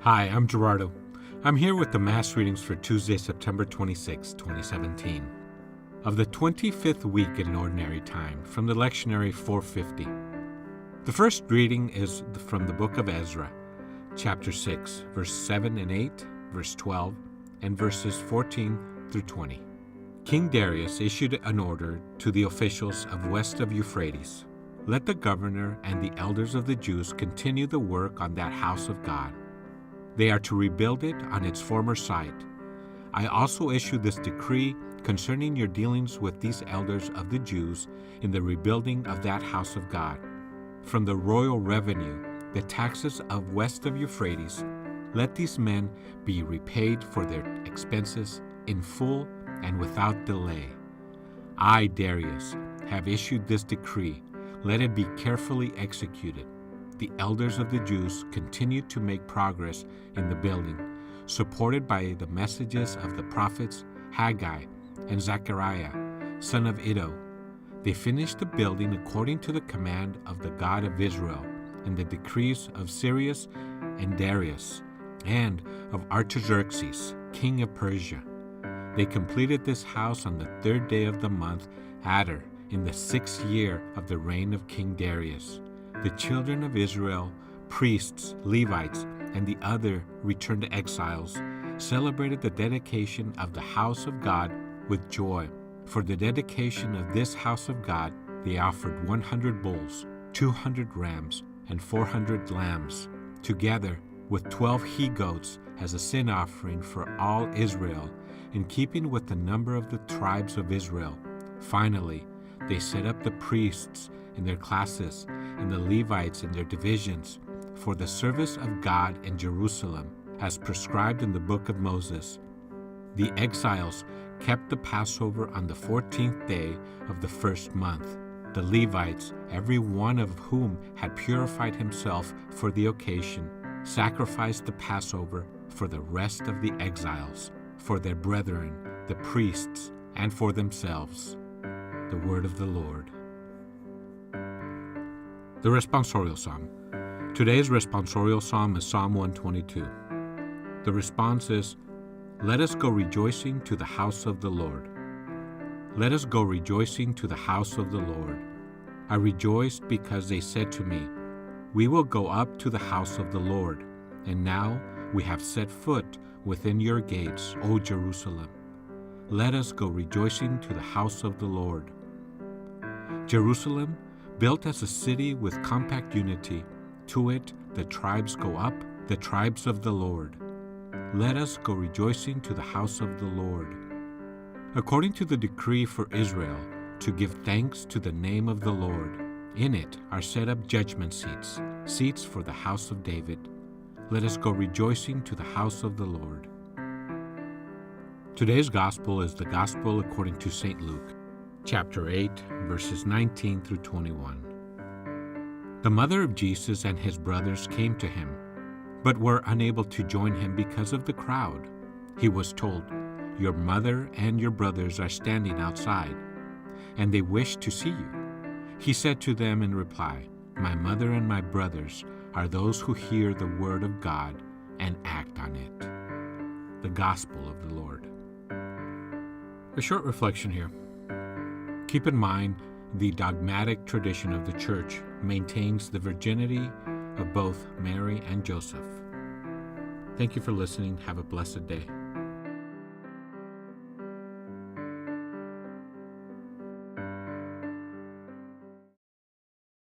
Hi, I'm Gerardo. I'm here with the Mass readings for Tuesday, September 26, 2017. Of the 25th week in Ordinary Time, from the Lectionary 450. The first reading is from the book of Ezra, chapter 6, verse 7 and 8, verse 12, and verses 14 through 20. King Darius issued an order to the officials of west of Euphrates. Let the governor and the elders of the Jews continue the work on that house of God. They are to rebuild it on its former site. I also issue this decree concerning your dealings with these elders of the Jews in the rebuilding of that house of God. From the royal revenue, the taxes of west of Euphrates, let these men be repaid for their expenses in full and without delay. I, Darius, have issued this decree. Let it be carefully executed. The elders of the Jews continued to make progress in the building, supported by the messages of the prophets Haggai and Zechariah, son of Iddo. They finished the building according to the command of the God of Israel and the decrees of Cyrus and Darius and of Artaxerxes, king of Persia. They completed this house on the third day of the month Adar, in the 6th year of the reign of King Darius. The children of Israel, priests, Levites, and the other returned exiles celebrated the dedication of the house of God with joy. For the dedication of this house of God, they offered 100 bulls, 200 rams, and 400 lambs, together with 12 he-goats as a sin offering for all Israel, in keeping with the number of the tribes of Israel. Finally, they set up the priests in their classes and the Levites in their divisions for the service of God in Jerusalem, as prescribed in the book of Moses. The exiles kept the Passover on the 14th day of the first month. The Levites, every one of whom had purified himself for the occasion, sacrificed the Passover for the rest of the exiles, for their brethren, the priests, and for themselves. The word of the Lord. The Responsorial Psalm. Today's Responsorial Psalm is Psalm 122. The response is, Let us go rejoicing to the house of the Lord. Let us go rejoicing to the house of the Lord. I rejoiced because they said to me, We will go up to the house of the Lord. And now we have set foot within your gates, O Jerusalem. Let us go rejoicing to the house of the Lord. Jerusalem, built as a city with compact unity, to it the tribes go up, the tribes of the Lord. Let us go rejoicing to the house of the Lord. According to the decree for Israel, to give thanks to the name of the Lord, in it are set up judgment seats, seats for the house of David. Let us go rejoicing to the house of the Lord. Today's Gospel is the Gospel according to St. Luke, chapter 8, verses 19 through 21. The mother of Jesus and his brothers came to him, but were unable to join him because of the crowd. He was told, Your mother and your brothers are standing outside, and they wish to see you. He said to them in reply, My mother and my brothers are those who hear the word of God and act on it. The Gospel of the Lord. A short reflection here. Keep in mind, the dogmatic tradition of the Church maintains the virginity of both Mary and Joseph. Thank you for listening. Have a blessed day.